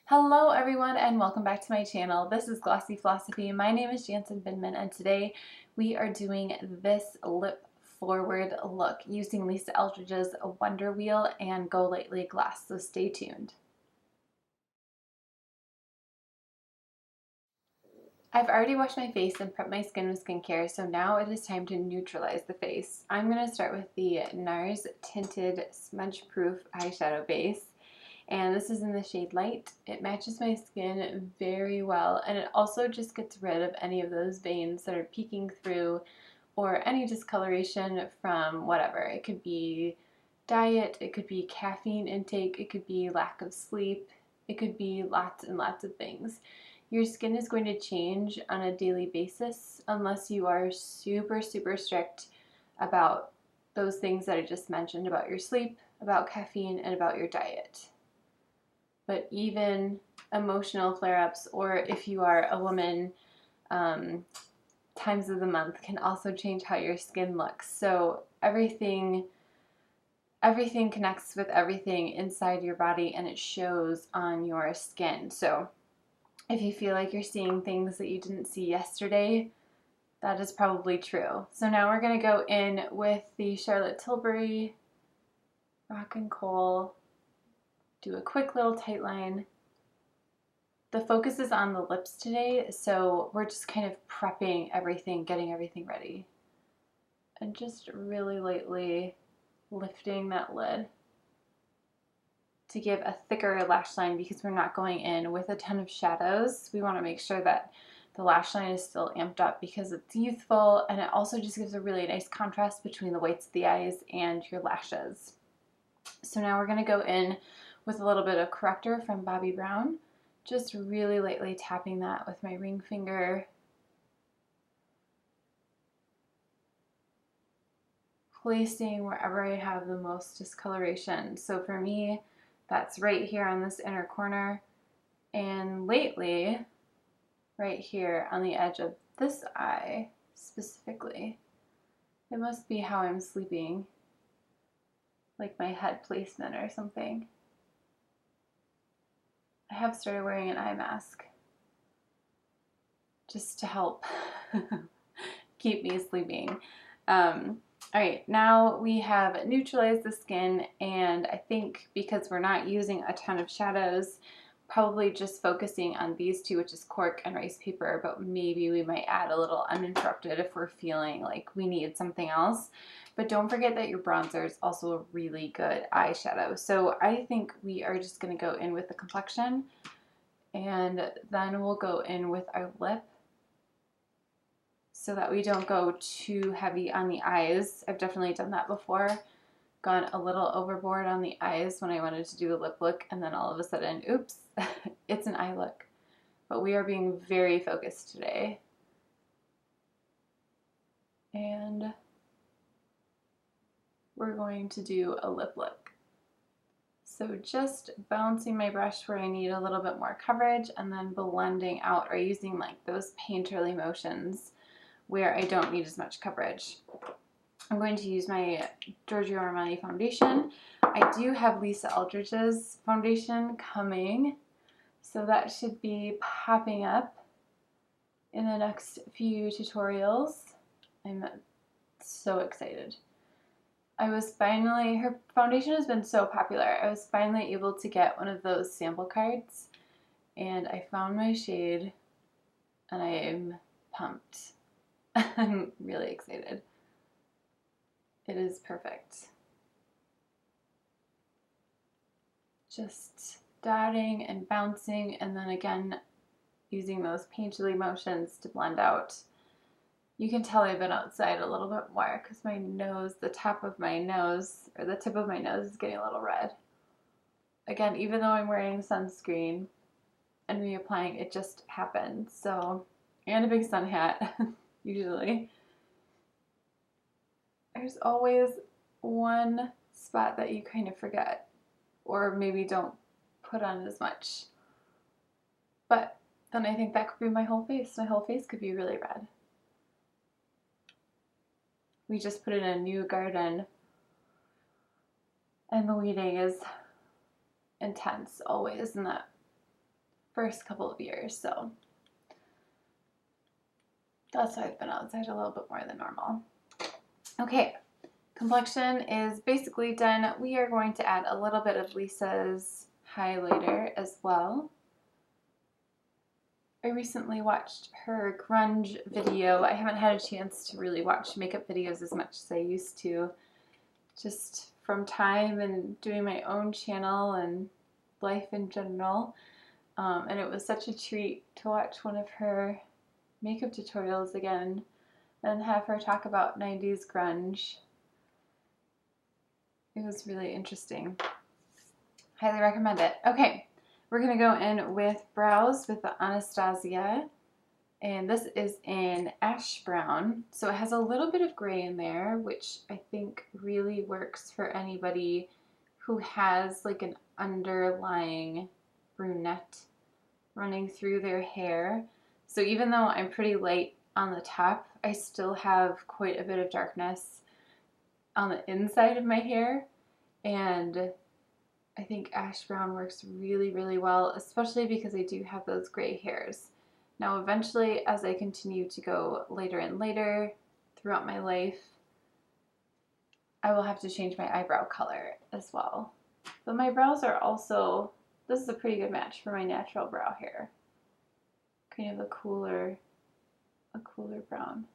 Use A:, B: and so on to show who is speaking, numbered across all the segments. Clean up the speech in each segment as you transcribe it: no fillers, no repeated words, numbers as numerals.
A: Hello everyone and welcome back to my channel. This is Glossy Philosophy. My name is Jansen Binman and today we are doing this lip forward look using Lisa Eldridge's Wonder Wheel and Go Lightly Gloss, so stay tuned. I've already washed my face and prepped my skin with skincare, so now it is time to neutralize the face. I'm going to start with the NARS Tinted Smudge Proof Eyeshadow Base. And this is in the shade Light. It matches my skin very well, and it also just gets rid of any of those veins that are peeking through or any discoloration from whatever. It could be diet, it could be caffeine intake, it could be lack of sleep, it could be lots and lots of things. Your skin is going to change on a daily basis unless you are super strict about those things that I just mentioned, about your sleep, about caffeine, and about your diet. But even emotional flare-ups, or if you are a woman, times of the month can also change how your skin looks. So everything connects with everything inside your body, and it shows on your skin. So if you feel like you're seeing things that you didn't see yesterday, that is probably true. So now we're going to go in with the Charlotte Tilbury Rock and Kohl. Do a quick little tight line. The focus is on the lips today, so we're just kind of prepping everything, getting everything ready. And just really lightly lifting that lid to give a thicker lash line, because we're not going in with a ton of shadows. We want to make sure that the lash line is still amped up because it's youthful, and it also just gives a really nice contrast between the whites of the eyes and your lashes. So now we're going to go in with a little bit of Corrector from Bobbi Brown, just really lightly tapping that with my ring finger, placing wherever I have the most discoloration. So for me, that's right here on this inner corner, and lately right here on the edge of this eye specifically. It must be how I'm sleeping, like my head placement or something. I have started wearing an eye mask just to help keep me sleeping. Alright, now we have neutralized the skin, and I think because we're not using a ton of shadows, probably just focusing on these two, which is Cork and Ricepaper, but maybe we might add a little Uninterrupted if we're feeling like we need something else. But don't forget that your bronzer is also a really good eyeshadow. So I think we are just going to go in with the complexion, and then we'll go in with our lip so that we don't go too heavy on the eyes. I've definitely done that before, gone a little overboard on the eyes when I wanted to do a lip look, and then all of a sudden, oops, it's an eye look. But we are being very focused today. And we're going to do a lip look. So just bouncing my brush where I need a little bit more coverage, and then blending out, or using like those painterly motions where I don't need as much coverage. I'm going to use my GIORGIO ARMANI foundation. I do have Lisa Eldridge's foundation coming, so that should be popping up in the next few tutorials. I'm so excited. Her foundation has been so popular, I was finally able to get one of those sample cards, and I found my shade, and I am pumped. I'm really excited. It is perfect. Just dotting and bouncing, and then again using those painterly motions to blend out. You can tell I've been outside a little bit more because my nose, the top of my nose, or the tip of my nose is getting a little red. Again, even though I'm wearing sunscreen and reapplying, it just happened. So, and a big sun hat, usually. There's always one spot that you kind of forget, or maybe don't put on as much. But then I think that could be my whole face. My whole face could be really red. We just put in a new garden, and the weeding is intense always, and that first couple of years, so that's why I've been outside a little bit more than normal. Okay, complexion is basically done. We are going to add a little bit of Lisa's highlighter as well. I recently watched her grunge video. I haven't had a chance to really watch makeup videos as much as I used to, just from time and doing my own channel and life in general. And it was such a treat to watch one of her makeup tutorials again and have her talk about 90s grunge. It was really interesting. Highly recommend it. Okay, we're going to go in with brows with the Anastasia, and this is in ash brown. So it has a little bit of gray in there, which I think really works for anybody who has like an underlying brunette running through their hair. So even though I'm pretty light on the top, I still have quite a bit of darkness on the inside of my hair, and I think ash brown works really, really well, especially because I do have those gray hairs. Now eventually, as I continue to go later and later throughout my life, I will have to change my eyebrow color as well. But my brows are also, this is a pretty good match for my natural brow hair. Kind of a cooler brown.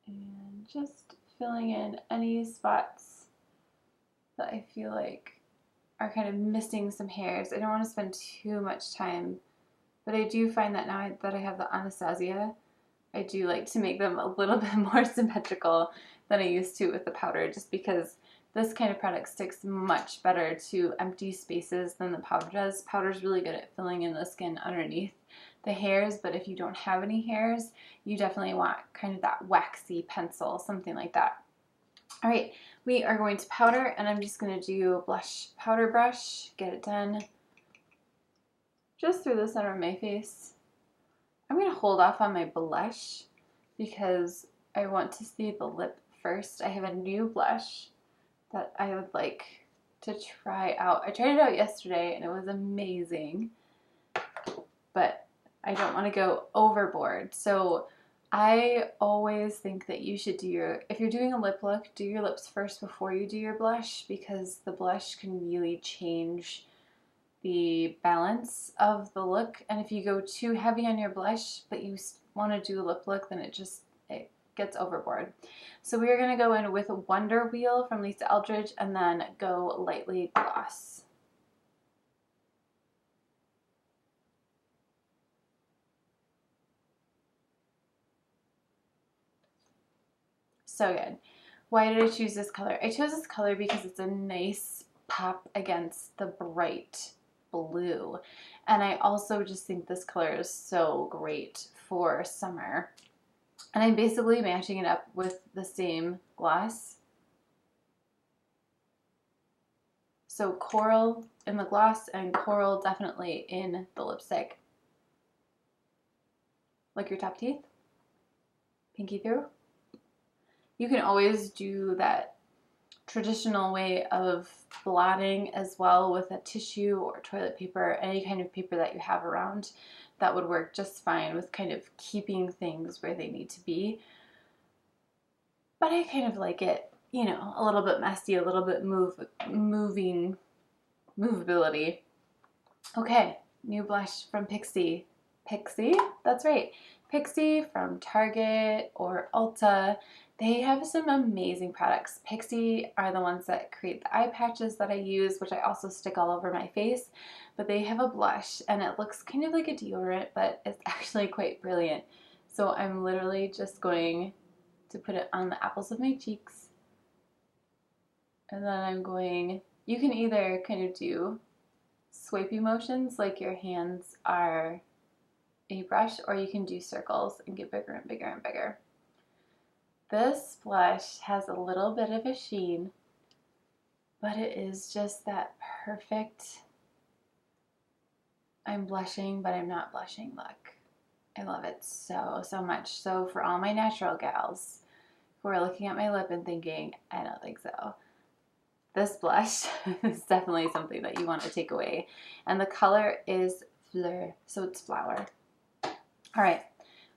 A: And just filling in any spots that I feel like are kind of missing some hairs. I don't want to spend too much time, but I do find that now that I have the Anastasia, I do like to make them a little bit more symmetrical than I used to with the powder, just because this kind of product sticks much better to empty spaces than the powder does. Powder's really good at filling in the skin underneath the hairs, but if you don't have any hairs, you definitely want kind of that waxy pencil, something like that. All right, we are going to powder, and I'm just going to do a blush powder brush, get it done just through the center of my face. I'm going to hold off on my blush because I want to see the lip first. I have a new blush that I would like to try out. I tried it out yesterday and it was amazing, but I don't want to go overboard. So I always think that you should do if you're doing a lip look, do your lips first before you do your blush, because the blush can really change the balance of the look. And if you go too heavy on your blush, but you want to do a lip look, then it gets overboard. So we are going to go in with a Wonder Wheel from Lisa Eldridge and then go lightly gloss. So good. Why did I choose this color? I chose this color because it's a nice pop against the bright blue. And I also just think this color is so great for summer. And I'm basically matching it up with the same gloss. So coral in the gloss and coral definitely in the lipstick. Like your top teeth. Pinky through. You can always do that traditional way of blotting as well with a tissue or toilet paper, any kind of paper that you have around. That would work just fine with kind of keeping things where they need to be. But I kind of like it, you know, a little bit messy, a little bit movability. Okay, new blush from PIXI. PIXI? That's right. PIXI from Target or Ulta. They have some amazing products. PIXI are the ones that create the eye patches that I use, which I also stick all over my face. But they have a blush, and it looks kind of like a deodorant, but it's actually quite brilliant. So I'm literally just going to put it on the apples of my cheeks. And then I'm going, you can either kind of do swipey motions like your hands are a brush, or you can do circles and get bigger and bigger and bigger. This blush has a little bit of a sheen, but it is just that perfect, I'm blushing, but I'm not blushing look. I love it so, so much. So for all my natural gals who are looking at my lip and thinking, I don't think so, this blush is definitely something that you want to take away. And the color is Fleur, so it's flower. All right,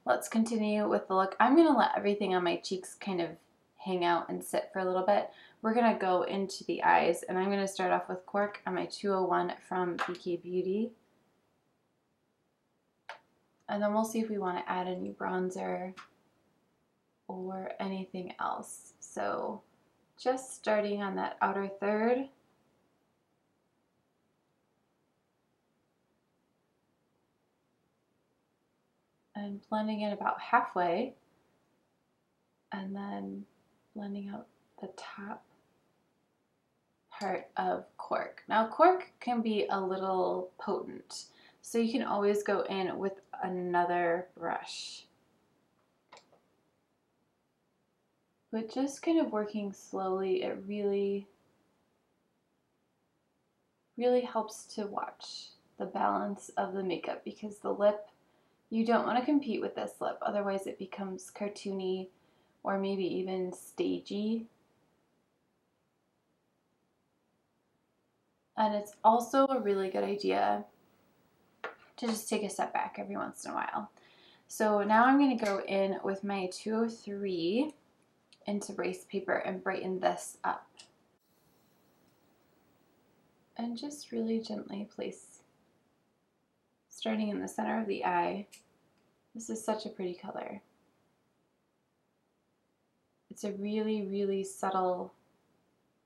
A: let's continue with the look. I'm going to let everything on my cheeks kind of hang out and sit for a little bit. We're going to go into the eyes, and I'm going to start off with Cork on my 201 from BK Beauty. And then we'll see if we want to add a new bronzer or anything else. So just starting on that outer third. And blending it about halfway. And then blending out the top part of Cork. Now Cork can be a little potent, so you can always go in with another brush. But just kind of working slowly, it really helps to watch the balance of the makeup, because the lip, you don't want to compete with this lip, otherwise it becomes cartoony or maybe even stagey. And it's also a really good idea to just take a step back every once in a while. So now I'm going to go in with my 203 into Ricepaper and brighten this up. And just really gently place, starting in the center of the eye. This is such a pretty color. It's a really subtle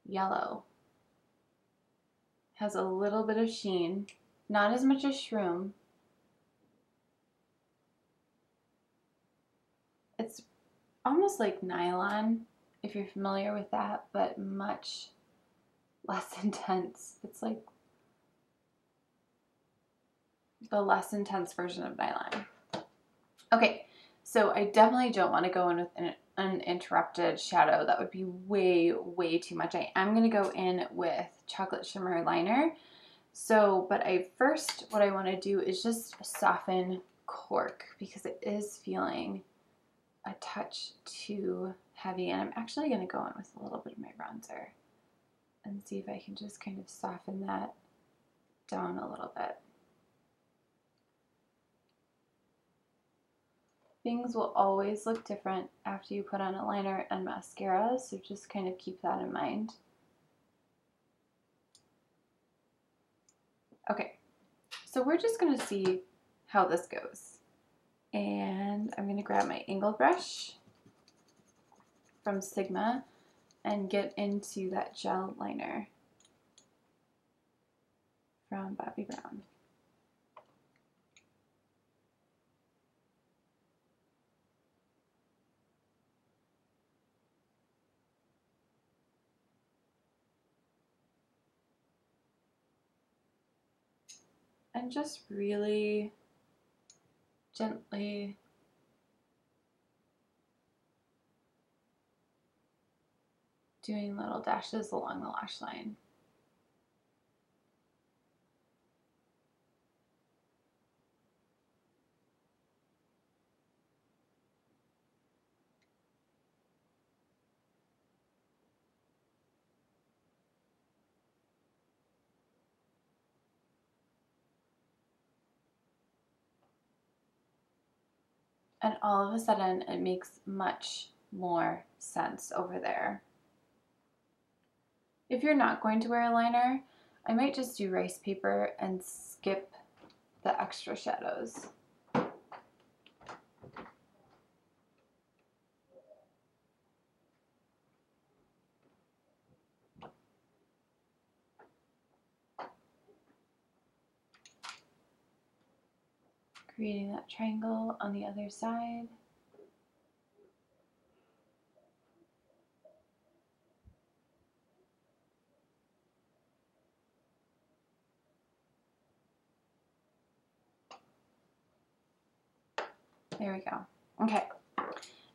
A: yellow. Has a little bit of sheen, not as much as Shroom. It's almost like nylon, if you're familiar with that, but much less intense. It's like the less intense version of nylon. Okay, so I definitely don't want to go in with an uninterrupted shadow. That would be way too much. I am going to go in with Chocolate Shimmer Liner. So, but what I want to do is just soften Cork, because it is feeling a touch too heavy, and I'm actually going to go in with a little bit of my bronzer and see if I can just kind of soften that down a little bit. Things will always look different after you put on a liner and mascara, so just kind of keep that in mind. Okay, so we're just going to see how this goes. And I'm going to grab my angled brush from Sigma and get into that gel liner from Bobbi Brown. And just really gently doing little dashes along the lash line. And all of a sudden, it makes much more sense over there. If you're not going to wear a liner, I might just do Ricepaper and skip the extra shadows. Creating that triangle on the other side. There we go. Okay,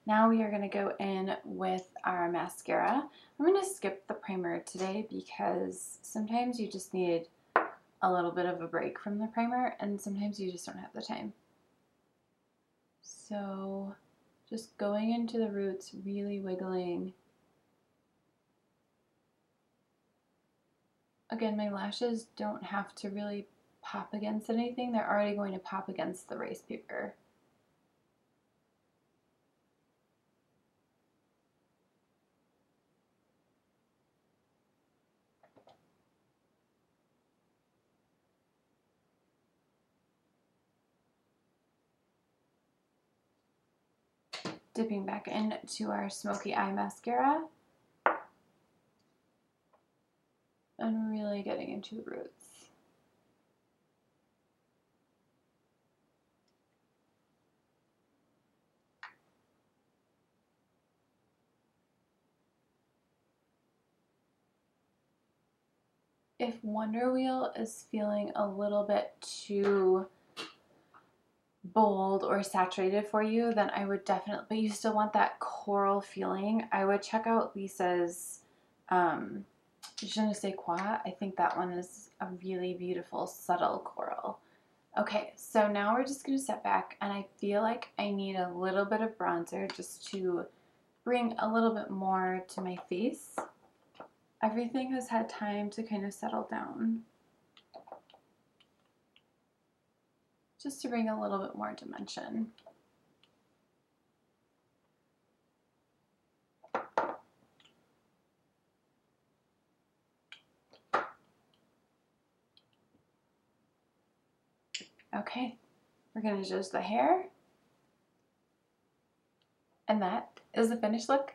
A: now we are going to go in with our mascara. I'm going to skip the primer today because sometimes you just need a little bit of a break from the primer, and sometimes you just don't have the time. So just going into the roots, really wiggling. Again, my lashes don't have to really pop against anything. They're already going to pop against the rice paper. Dipping back into our Smokey Eye Mascara and really getting into the roots. If Wonder Wheel is feeling a little bit too bold or saturated for you, then I would definitely, but you still want that coral feeling, I would check out Lisa's Je ne sais quoi. I think that one is a really beautiful subtle coral. Okay, so now we're just going to step back, and I feel like I need a little bit of bronzer just to bring a little bit more to my face. Everything has had time to kind of settle down. Just to bring a little bit more dimension. Okay, we're going to adjust the hair. And that is the finished look.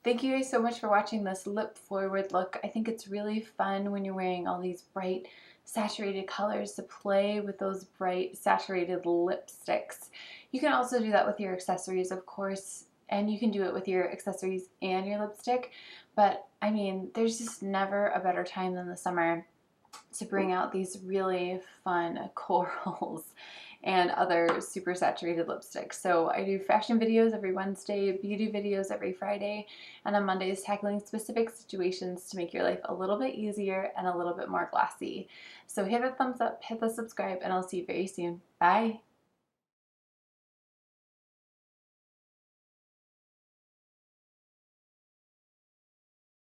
A: Thank you guys so much for watching this lip forward look. I think it's really fun when you're wearing all these bright saturated colors to play with those bright saturated lipsticks. You can also do that with your accessories, of course, and you can do it with your accessories and your lipstick. But I mean, there's just never a better time than the summer to bring out these really fun corals and other super saturated lipsticks. So I do fashion videos every Wednesday, beauty videos every Friday, and on Mondays tackling specific situations to make your life a little bit easier and a little bit more glossy. So hit a thumbs up, hit the subscribe, and I'll see you very soon. Bye!